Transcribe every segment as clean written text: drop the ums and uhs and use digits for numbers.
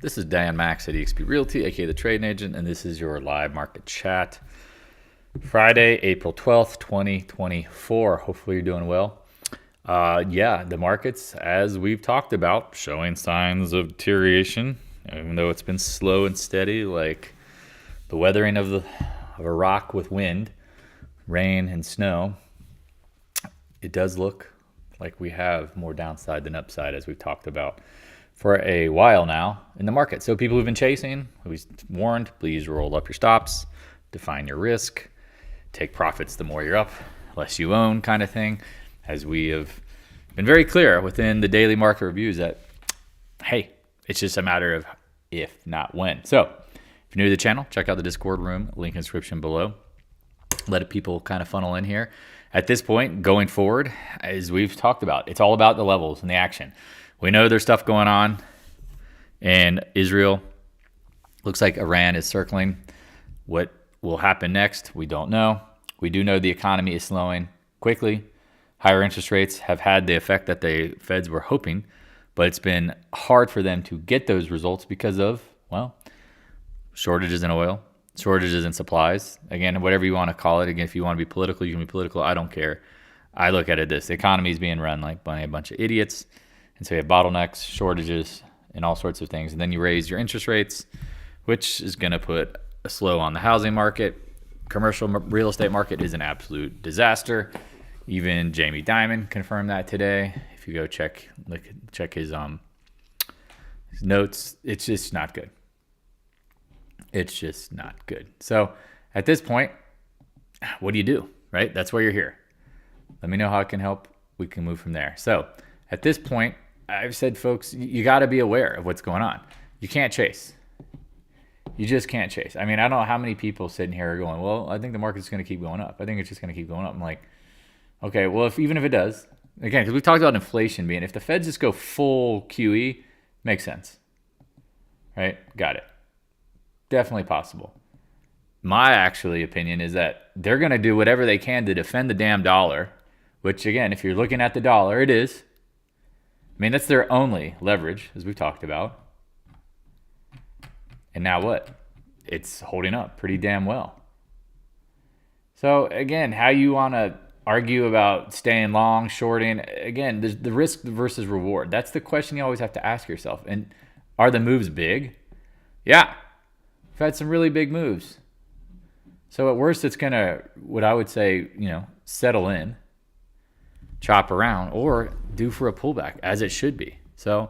This is Dan Max at eXp Realty, aka the Trading Agent, and this is your live market chat. Friday, April 12th, 2024. Hopefully you're doing well. Yeah, the markets, as we've talked about, showing signs of deterioration, even though it's been slow and steady, like the weathering of a rock with wind, rain, and snow. It does look like we have more downside than upside, as we've talked about for a while now in the market. So people who've been chasing, we warned, please roll up your stops, define your risk, take profits the more you're up, less you own kind of thing. As we have been very clear within the daily market reviews that, hey, it's just a matter of if, not when. So if you're new to the channel, check out the Discord room, link in the description below. Let people kind of funnel in here. At this point, going forward, as we've talked about, it's all about the levels and the action. We know there's stuff going on in Israel. Looks like Iran is circling. What will happen next, we don't know. We do know the economy is slowing quickly. Higher interest rates have had the effect that the Feds were hoping, but it's been hard for them to get those results because of, well, shortages in oil, shortages in supplies. Again, whatever you want to call it. Again, if you want to be political, you can be political. I don't care. I look at it this. The economy is being run like by a bunch of idiots. And so you have bottlenecks, shortages, and all sorts of things. And then you raise your interest rates, which is going to put a slow on the housing market. Commercial real estate market is an absolute disaster. Even Jamie Dimon confirmed that today. If you go check his notes, it's just not good. It's just not good. So at this point, what do you do, right? That's why you're here. Let me know how I can help. We can move from there. So at this point, I've said, folks, you got to be aware of what's going on. You can't chase. You just can't chase. I mean, I don't know how many people sitting here are going, well, I think the market's going to keep going up. I think it's just going to keep going up. I'm like, okay, well, even if it does, again, because we've talked about inflation being, if the Feds just go full QE, makes sense, right? Got it. Definitely possible. My actually opinion is that they're going to do whatever they can to defend the damn dollar, which, again, if you're looking at the dollar, it is. I mean, that's their only leverage, as we've talked about. And now what? It's holding up pretty damn well. So, again, how you want to argue about staying long, shorting, again, there's the risk versus reward. That's the question you always have to ask yourself. And are the moves big? Yeah. We've had some really big moves. So at worst, it's going to, what I would say, settle in, chop around, or due for a pullback, as it should be. So,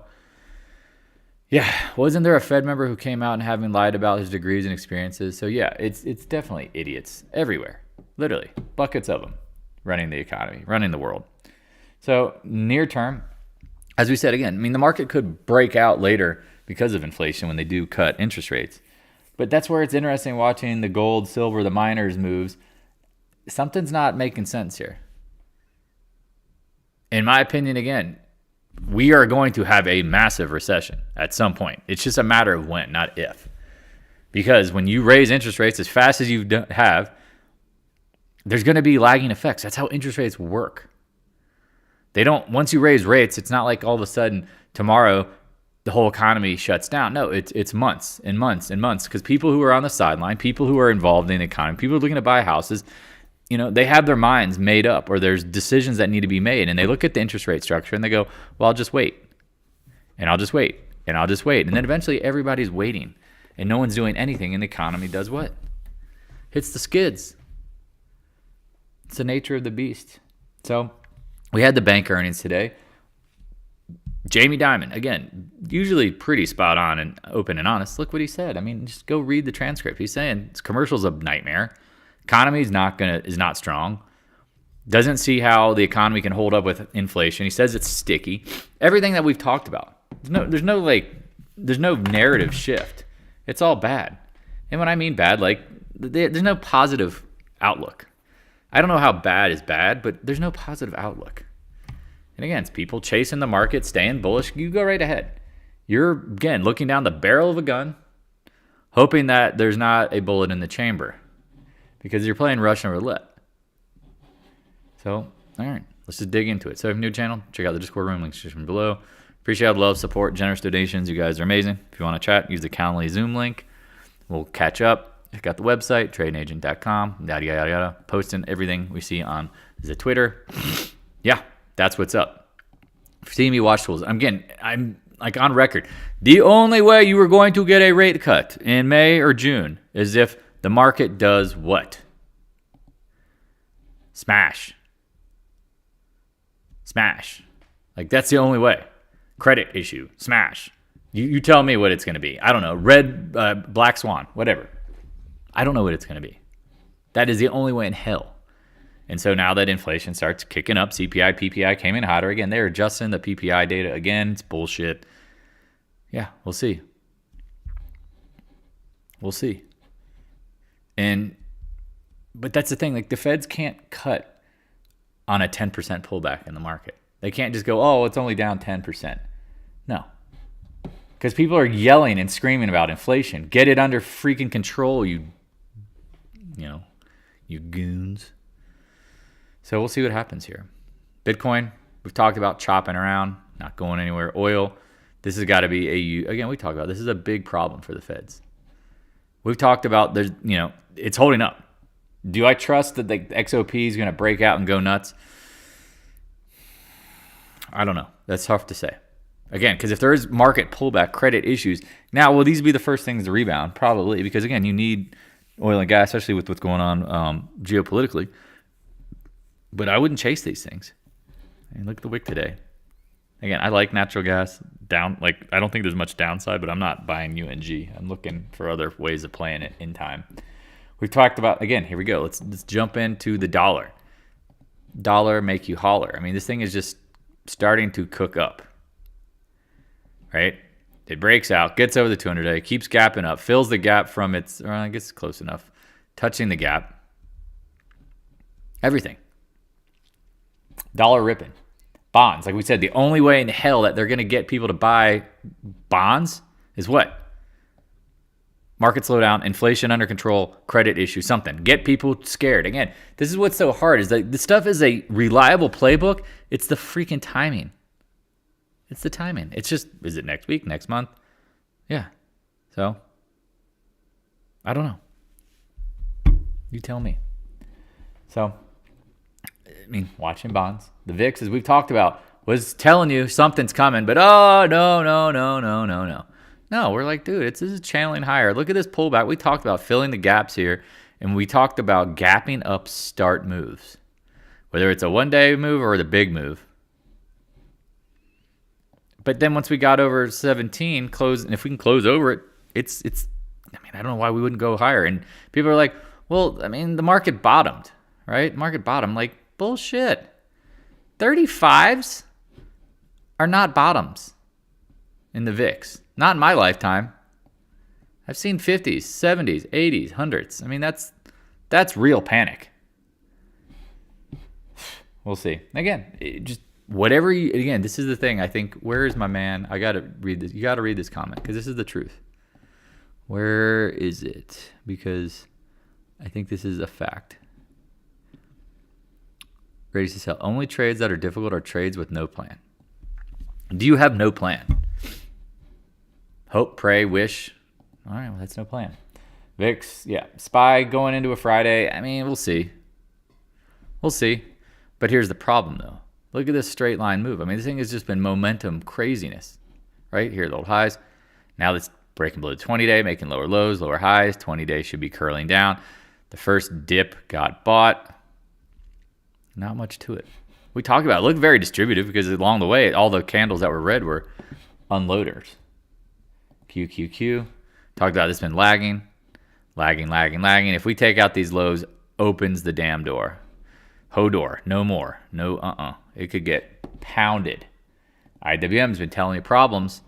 yeah, wasn't there a Fed member who came out and having lied about his degrees and experiences? So, yeah, it's definitely idiots everywhere, literally, buckets of them running the economy, running the world. So, near term, as we said again, I mean, the market could break out later because of inflation when they do cut interest rates. But that's where it's interesting watching the gold, silver, the miners moves. Something's not making sense here. In my opinion, again, we are going to have a massive recession at some point. It's just a matter of when, not if. Because when you raise interest rates as fast as you have, there's going to be lagging effects. That's how interest rates work. They don't, once you raise rates, it's not like all of a sudden tomorrow the whole economy shuts down. No, it's months and months and months, because people who are on the sideline, people who are involved in the economy, people who are looking to buy houses, they have their minds made up, or there's decisions that need to be made, and they look at the interest rate structure and they go, well, I'll just wait, and I'll just wait, and I'll just wait. And then eventually everybody's waiting and no one's doing anything, and the economy does what? Hits the skids. It's the nature of the beast. So we had the bank earnings today. Jamie Dimon, again, usually pretty spot on and open and honest. Look what he said. I mean, just go read the transcript. He's saying commercial's a nightmare. Economy is not strong. Doesn't see how the economy can hold up with inflation. He says it's sticky. Everything that we've talked about. There's no narrative shift. It's all bad. And when I mean bad, there's no positive outlook. I don't know how bad is bad, but there's no positive outlook. And again, it's people chasing the market, staying bullish. You go right ahead. You're, again, looking down the barrel of a gun, hoping that there's not a bullet in the chamber, because you're playing Russian roulette. So, all right, let's just dig into it. So if you're new to the channel, check out the Discord room, links description below. Appreciate all the love, support, generous donations. You guys are amazing. If you want to chat, use the Calendly Zoom link. We'll catch up. Check out the website, tradingagent.com, yada, yada, yada. Posting everything we see on the Twitter. Yeah, that's what's up. CME watch tools. Again, I'm like on record. The only way you were going to get a rate cut in May or June is if the market does what? Smash. Like, that's the only way. Credit issue. Smash. You tell me what it's going to be. I don't know. Red, black swan, whatever. I don't know what it's going to be. That is the only way in hell. And so now that inflation starts kicking up, CPI, PPI came in hotter. Again, they're adjusting the PPI data. Again, it's bullshit. Yeah, we'll see. But that's the thing. Like, the Feds can't cut on a 10% pullback in the market. They can't just go, oh, it's only down 10%. No. Because people are yelling and screaming about inflation. Get it under freaking control, you goons. So we'll see what happens here. Bitcoin, we've talked about chopping around, not going anywhere. Oil, this has got to be again, we talked about this is a big problem for the Feds. We've talked about it's holding up. Do I trust that the XOP is going to break out and go nuts? I don't know. That's tough to say. Again, because if there is market pullback, credit issues, now will these be the first things to rebound? Probably, because again, you need oil and gas, especially with what's going on geopolitically. But I wouldn't chase these things. I mean, look at the wick today. Again, I like natural gas down. Like, I don't think there's much downside, but I'm not buying UNG. I'm looking for other ways of playing it in time. We've talked about, again, here we go. Let's jump into the dollar. Dollar make you holler. I mean, this thing is just starting to cook up, right? It breaks out, gets over the 200-day, keeps gapping up, fills the gap from its, or I guess close enough, touching the gap. Everything. Dollar ripping. Bonds. Like we said, the only way in hell that they're going to get people to buy bonds is what? Market slowdown, inflation under control, credit issue, something. Get people scared. Again, this is what's so hard is that this stuff is a reliable playbook. It's the freaking timing. It's the timing. It's just, is it next week, next month? Yeah. So, I don't know. You tell me. So, I mean, watching bonds. The VIX, as we've talked about, was telling you something's coming, but oh, no. No, we're like, dude, this is channeling higher. Look at this pullback. We talked about filling the gaps here, and we talked about gapping up start moves, whether it's a one-day move or the big move. But then once we got over 17, and if we can close over it, it's. I mean, I don't know why we wouldn't go higher. And people are like, well, I mean, the market bottomed, right? Market bottomed. Like, bullshit. 35s are not bottoms in the VIX. Not in my lifetime. I've seen 50s, 70s, 80s, 100s. I mean, that's real panic. We'll see. Again, just whatever again, this is the thing. I think, where is my man? I got to read this. You got to read this comment because this is the truth. Where is it? Because I think this is a fact. Ready to sell. Only trades that are difficult are trades with no plan. Do you have no plan? Hope, pray, wish. All right, well, that's no plan. VIX, yeah. SPY going into a Friday. I mean, we'll see. We'll see. But here's the problem, though. Look at this straight line move. I mean, this thing has just been momentum craziness. Right here, the old highs. Now it's breaking below the 20-day, making lower lows, lower highs. 20-day should be curling down. The first dip got bought. Not much to it. We talked about it. It looked very distributive because along the way, all the candles that were red were unloaders. QQQ. Talked about this been lagging. If we take out these lows, opens the damn door. Hodor, no more. No, It could get pounded. IWM's been telling you problems.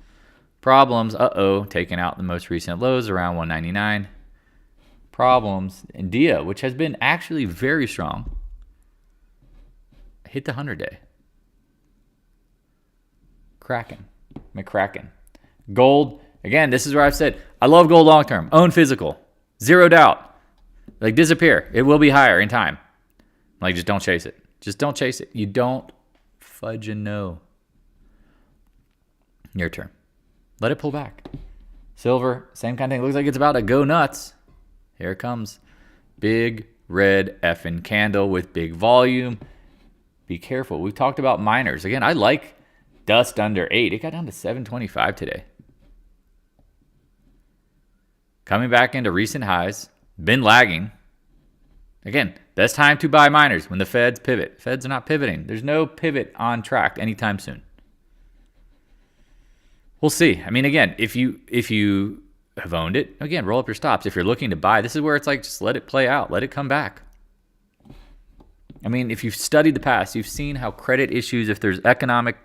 Taking out the most recent lows around 199. Problems. And DIA, which has been actually very strong, hit the 100-day. McCracken. Gold. Again, this is where I've said, I love gold long term. Own physical. Zero doubt. Like, disappear. It will be higher in time. Like, just don't chase it. You don't fudge and know. Your turn. Let it pull back. Silver, same kind of thing. Looks like it's about to go nuts. Here it comes. Big red effing candle with big volume. Be careful. We've talked about miners. Again, I like dust under 8. It got down to 725 today. Coming back into recent highs. Been lagging. Again, best time to buy miners when the Feds pivot. Feds are not pivoting. There's no pivot on track anytime soon. We'll see. I mean, again, if you have owned it, again, roll up your stops. If you're looking to buy, this is where it's like, just let it play out. Let it come back. I mean, if you've studied the past, you've seen how credit issues, if there's economic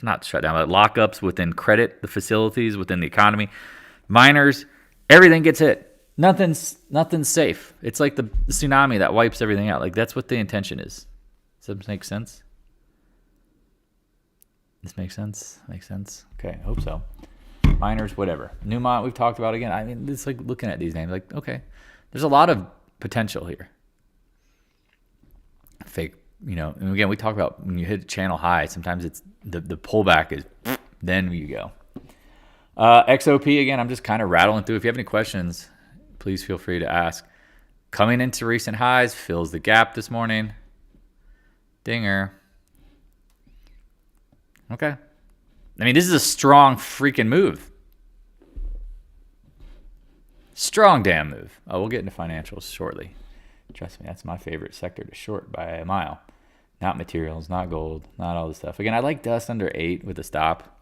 not shutdown, but lockups within credit, the facilities within the economy, miners, everything gets hit. Nothing's safe. It's like the tsunami that wipes everything out. Like, that's what the intention is. Does that make sense? This makes sense? Makes sense? Okay, I hope so. Miners, whatever. Newmont, we've talked about again. I mean, it's like looking at these names, like, okay, there's a lot of potential here. Fake, and again, we talk about when you hit channel high, sometimes it's the pullback is, then you go. XOP, again, I'm just kind of rattling through. If you have any questions, please feel free to ask. Coming into recent highs, fills the gap this morning. Dinger. Okay. I mean, this is a strong freaking move. Strong damn move. Oh, we'll get into financials shortly. Trust me, that's my favorite sector to short by a mile. Not materials, not gold, not all this stuff. Again, I like dust under 8 with a stop.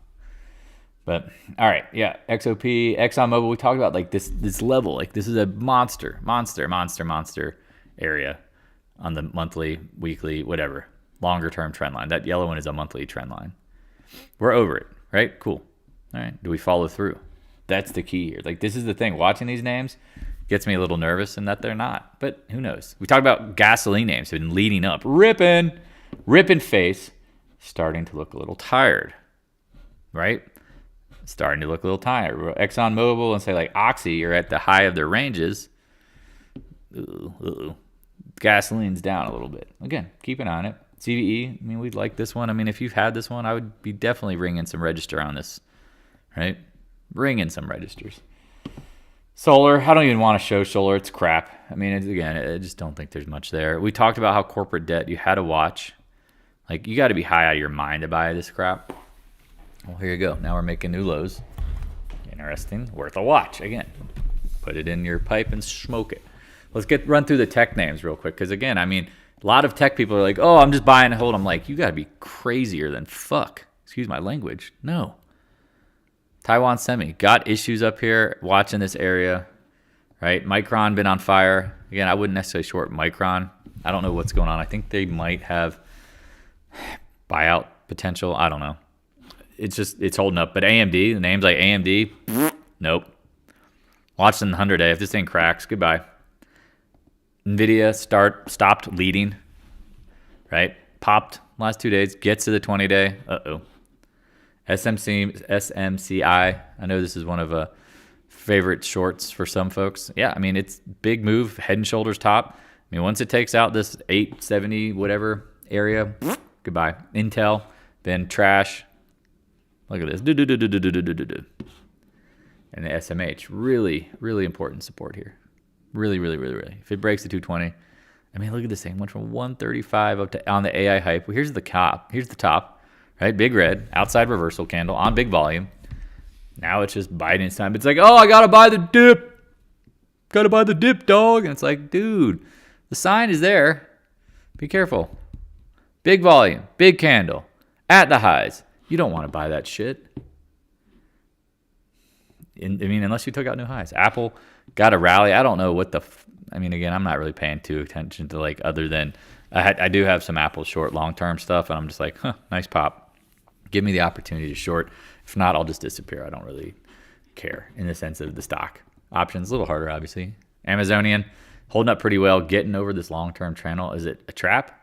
But, all right, yeah, XOP, ExxonMobil, we talked about like this level. Like, this is a monster area on the monthly, weekly, whatever, longer-term trend line. That yellow one is a monthly trend line. We're over it, right? Cool. All right, do we follow through? That's the key here. Like, this is the thing. Watching these names gets me a little nervous in that they're not. But who knows? We talked about gasoline names have been leading up. Ripping face. Starting to look a little tired, right? Starting to look a little tired. ExxonMobil and say like Oxy are at the high of their ranges. Gasoline's down a little bit. Again, keep an eye on it. CVE, I mean, we'd like this one. I mean, if you've had this one, I would be definitely bringing some register on this, right? Bring in some registers. Solar, I don't even want to show solar. It's crap. I mean, I just don't think there's much there. We talked about how corporate debt, you had to watch. Like, you got to be high out of your mind to buy this crap. Well, here you go. Now we're making new lows. Interesting. Worth a watch. Again, put it in your pipe and smoke it. Let's run through the tech names real quick. Because, again, I mean, a lot of tech people are like, oh, I'm just buying and hold. I'm like, you got to be crazier than fuck. Excuse my language. No. Taiwan Semi. Got issues up here. Watching this area. Right? Micron been on fire. Again, I wouldn't necessarily short Micron. I don't know what's going on. I think they might have buyout potential. I don't know. It's holding up. But AMD, the names like AMD, nope. Watching the 100-day. If this thing cracks, goodbye. NVIDIA stopped leading, right? Popped last 2 days, gets to the 20-day. Uh-oh. SMCI, I know this is one of favorite shorts for some folks. Yeah, I mean, it's big move, head and shoulders top. I mean, once it takes out this 870 whatever area, goodbye. Intel, then trash. Look at this. And the SMH, really, really important support here. Really, really, really, really. If it breaks the 220, I mean, look at this thing. Went from 135 up to on the AI hype. Well, here's the top. Here's the top, right? Big red, outside reversal candle on big volume. Now it's just Biden's time. It's like, oh, I got to buy the dip. Got to buy the dip, dog. And it's like, dude, the sign is there. Be careful. Big volume, big candle, at the highs. You don't want to buy that shit. I mean, unless you took out new highs. Apple got a rally. I don't know what I mean, again, I'm not really paying too attention to like other than I do have some Apple short long-term stuff, and I'm just like, nice pop. Give me the opportunity to short. If not, I'll just disappear. I don't really care in the sense of the stock. Options, a little harder, obviously. Amazonian, holding up pretty well, getting over this long-term channel. Is it a trap?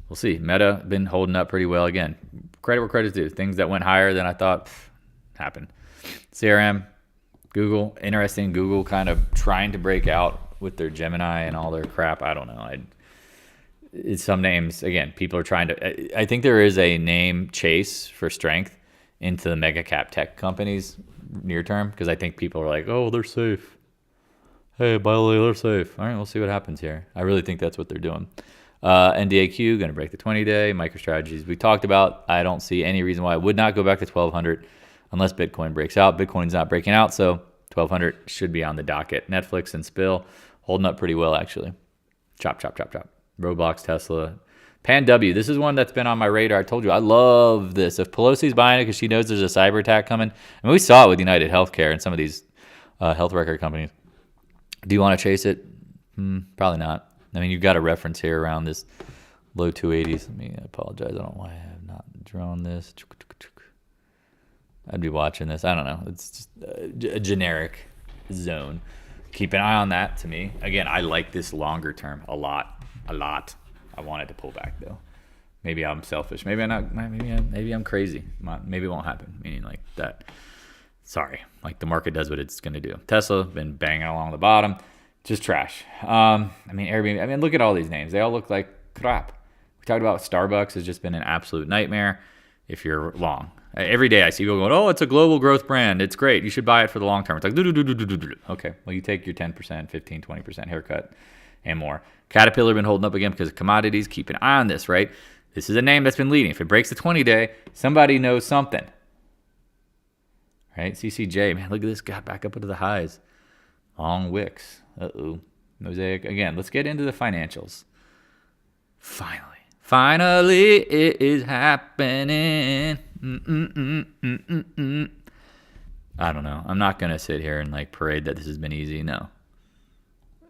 We'll see. Meta been holding up pretty well. Again, credit where credit's due. Things that went higher than I thought happened. CRM, Google, interesting. Google kind of trying to break out with their Gemini and all their crap. I don't know. It's some names, again, people are trying to. I think there is a name chase for strength into the mega cap tech companies near term, because I think people are like, oh, they're safe. Hey, by the way, they're safe. All right, we'll see what happens here. I really think that's what they're doing. NDAQ going to break the 20-day. MicroStrategies we talked about. I don't see any reason why it would not go back to 1,200 unless Bitcoin breaks out. Bitcoin's not breaking out, so 1,200 should be on the docket. Netflix and Spill holding up pretty well, actually. Chop, chop, chop, chop. Roblox, Tesla. Pan W, this is one that's been on my radar. I told you, I love this. If Pelosi's buying it because she knows there's a cyber attack coming, and we saw it with United Healthcare and some of these health record companies. Do you want to chase it? Probably not. I mean, you've got a reference here around this low 280s. I apologize. I don't know why I have not drawn this. I'd be watching this. I don't know. It's just a generic zone. Keep an eye on that to me. Again, I like this longer term a lot. I want it to pull back though. Maybe I'm selfish. Maybe I'm not. Maybe I'm crazy. Maybe it won't happen. Meaning like that. Sorry. Like the market does what it's going to do. Tesla been banging along the bottom. Just trash. Airbnb. I mean, look at all these names. They all look like crap. We talked about Starbucks has just been an absolute nightmare if you're long. Every day I see people going, oh, it's a global growth brand. It's great. You should buy it for the long term. It's like, okay, well, you take your 10%, 15, 20% haircut and more. Caterpillar been holding up again because of commodities. Keep an eye on this, right? This is a name that's been leading. If it breaks the 20-day, somebody knows something. Right? CCJ, man, look at this. Got back up into the highs. Long wicks. Uh-oh. Mosaic. Again, let's get into the financials. Finally, it is happening. I don't know. I'm not going to sit here and like parade that this has been easy. No.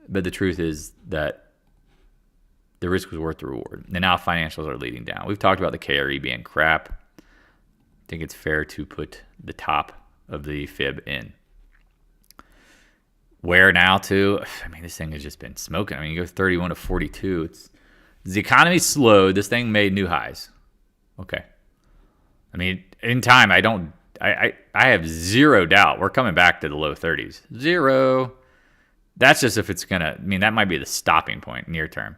But the truth is that the risk was worth the reward. And now financials are leading down. We've talked about the KRE being crap. I think it's fair to put the top of the fib in. Where now to? I mean, this thing has just been smoking. I mean, you go 31 to 42. The economy slowed. This thing made new highs. Okay. I mean, in time, I have zero doubt we're coming back to the low 30s. Zero. That's just if it's going to, I mean, that might be the stopping point near term.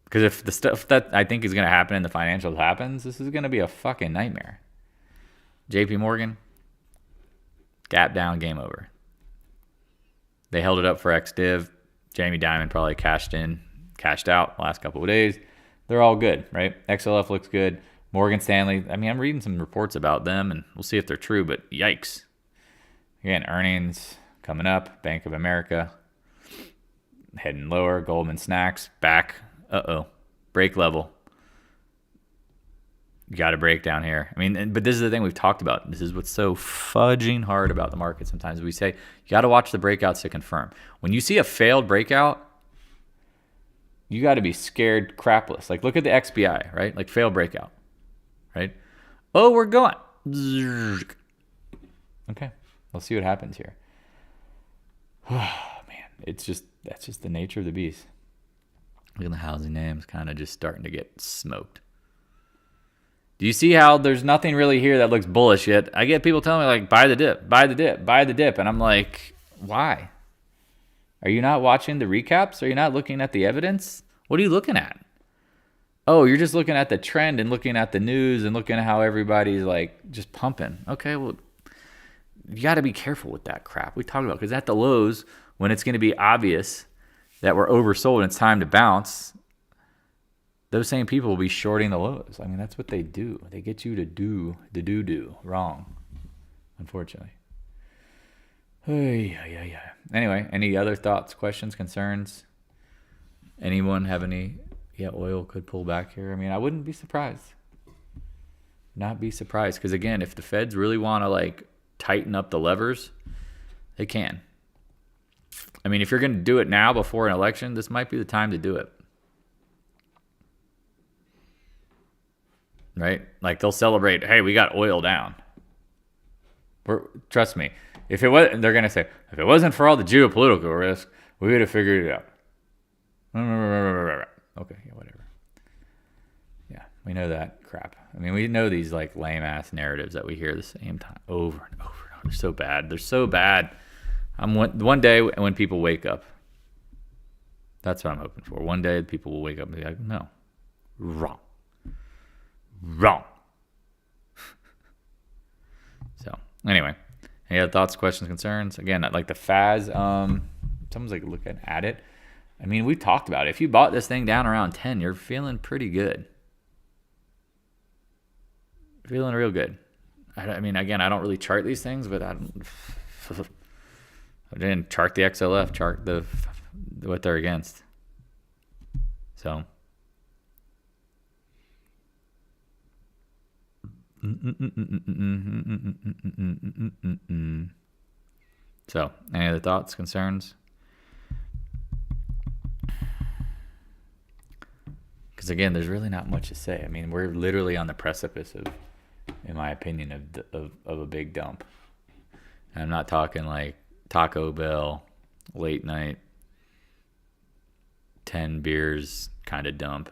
Because if the stuff that I think is going to happen in the financials happens, this is going to be a fucking nightmare. JP Morgan, gap down, game over. They held it up for XDiv. Jamie Dimon probably cashed out the last couple of days. They're all good, right? XLF looks good. Morgan Stanley, I mean, I'm reading some reports about them, and we'll see if they're true, but yikes. Again, earnings coming up. Bank of America heading lower. Goldman Sachs back. Break level. You got to break down here. I mean, but this is the thing we've talked about. This is what's so fudging hard about the market sometimes. We say you got to watch the breakouts to confirm. When you see a failed breakout, you got to be scared crapless. Like look at the XBI, right? Like failed breakout, right? Oh, we're going. Okay, we'll see what happens here. Oh, man, that's just the nature of the beast. Look at the housing names kind of just starting to get smoked. Do you see how there's nothing really here that looks bullish yet? I get people telling me like, buy the dip, buy the dip, buy the dip. And I'm like, why? Are you not watching the recaps? Are you not looking at the evidence? What are you looking at? Oh, you're just looking at the trend and looking at the news and looking at how everybody's like just pumping. Okay, well, you got to be careful with that crap we talked about because at the lows, when it's going to be obvious that we're oversold and it's time to bounce, those same people will be shorting the lows. I mean, that's what they do. They get you to do the do wrong, unfortunately. Yeah. Anyway, any other thoughts, questions, concerns? Anyone have any? Yeah, oil could pull back here. I mean, I wouldn't be surprised. Not be surprised. Because, again, if the feds really want to, like, tighten up the levers, they can. I mean, if you're going to do it now before an election, this might be the time to do it. Right? Like, they'll celebrate, hey, we got oil down. Trust me. If it was, they're going to say, if it wasn't for all the geopolitical risk, we would have figured it out. Okay, yeah, whatever. Yeah, we know that crap. I mean, we know these like lame-ass narratives that we hear the same time over and over and over. They're so bad. They're so bad. One day when people wake up, that's what I'm hoping for. One day people will wake up and be like, no, wrong. Anyway, any other thoughts, questions, concerns? Again, like the FAS, someone's like looking at it. I mean, we talked about it. If you bought this thing down around 10, you're feeling pretty good. Feeling real good. I mean, again, I don't really chart these things, but I didn't chart the XLF, chart what they're against. So. So, any other thoughts, concerns? Because again, there's really not much to say. I mean, we're literally on the precipice of, in my opinion, of a big dump. And I'm not talking like Taco Bell, late night, 10 beers kind of dump.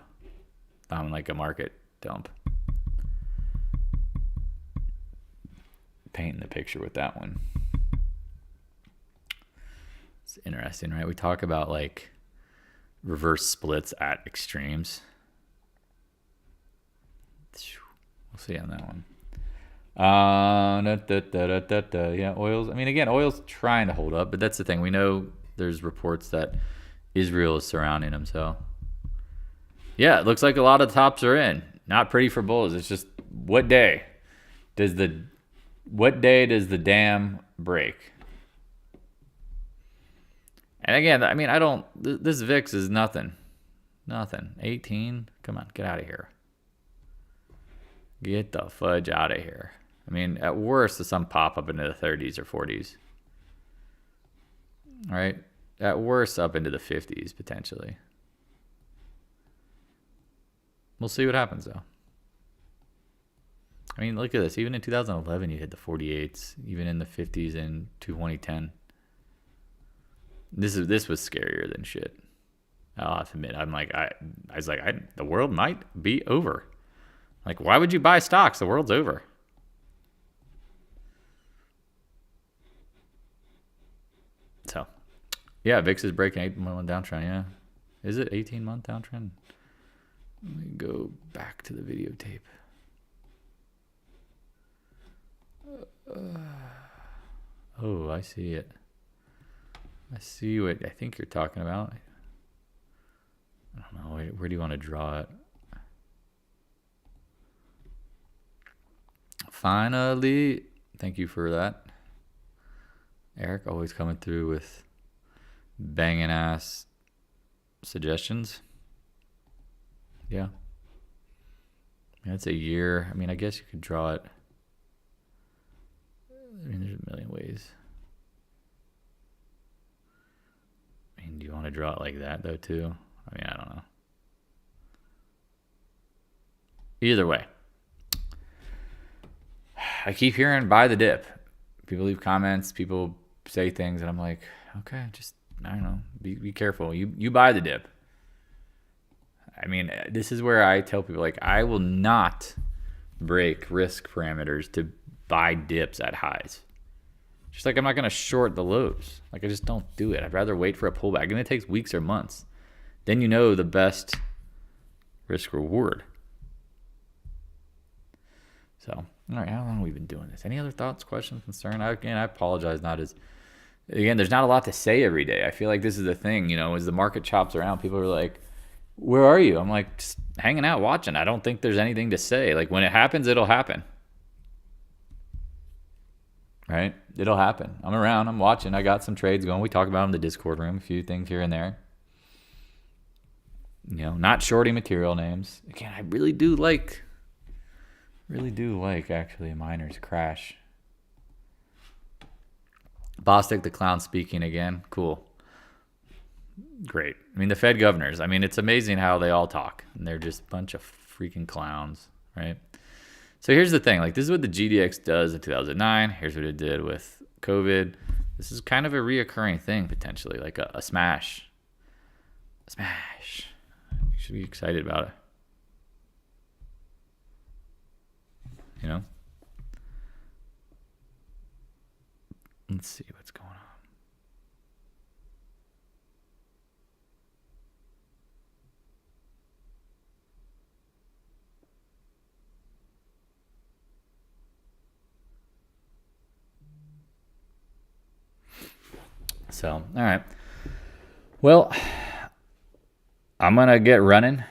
I'm like a market dump. Painting the picture with that one. It's interesting, right? We talk about like reverse splits at extremes. We'll see on that one. Yeah, oils. I mean, again, oil's trying to hold up, but that's the thing. We know there's reports that Israel is surrounding them. So, yeah, it looks like a lot of tops are in. Not pretty for bulls. It's just what day does the dam break? And again, I mean, this VIX is nothing. 18? Come on, get out of here. Get the fudge out of here. I mean, at worst, there's some pop up into the 30s or 40s. All right? At worst, up into the 50s, potentially. We'll see what happens, though. I mean, look at this. Even in 2011, you hit the 48s. Even in the 50s in 2010. This was scarier than shit. I'll have to admit. The world might be over. Like, why would you buy stocks? The world's over. So, yeah, VIX is breaking 8-month downtrend. Yeah, is it 18-month downtrend? Let me go back to the videotape. Oh, I see it. I see what I think you're talking about. I don't know. Where do you want to draw it? Finally, thank you for that. Eric, always coming through with banging ass suggestions. Yeah. That's a year. I mean, I guess you could draw it. I mean, there's a million ways. I mean, do you want to draw it like that, though, too? I mean, I don't know. Either way. I keep hearing buy the dip. People leave comments, people say things, and I'm like, okay, just, I don't know, be careful. You buy the dip. I mean, this is where I tell people, like, I will not break risk parameters to buy dips at highs. Just like I'm not going to short the lows. Like, I just don't do it. I'd rather wait for a pullback. And it takes weeks or months. Then you know the best risk reward. So, all right, how long have we been doing this? Any other thoughts, questions, concern? I apologize. There's not a lot to say every day. I feel like this is the thing, as the market chops around, people are like, where are you? I'm like, just hanging out, watching. I don't think there's anything to say. Like, when it happens, it'll happen. Right? It'll happen. I'm around. I'm watching. I got some trades going. We talk about them in the Discord room, a few things here and there. Not shorting material names. Again, I really do like actually a miner's crash. Bostic the clown speaking again. Cool. Great. I mean, the Fed governors. I mean, it's amazing how they all talk. And they're just a bunch of freaking clowns, right? So here's the thing. Like, this is what the GDX does in 2009. Here's what it did with COVID. This is kind of a reoccurring thing, potentially. Like a smash. A smash. You should be excited about it. Let's see what's going on. So, all right. Well, I'm going to get running.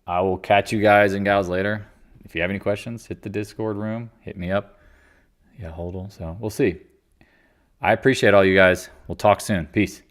I will catch you guys and gals later. If you have any questions, hit the Discord room. Hit me up. Yeah, hold on. So we'll see. I appreciate all you guys. We'll talk soon. Peace.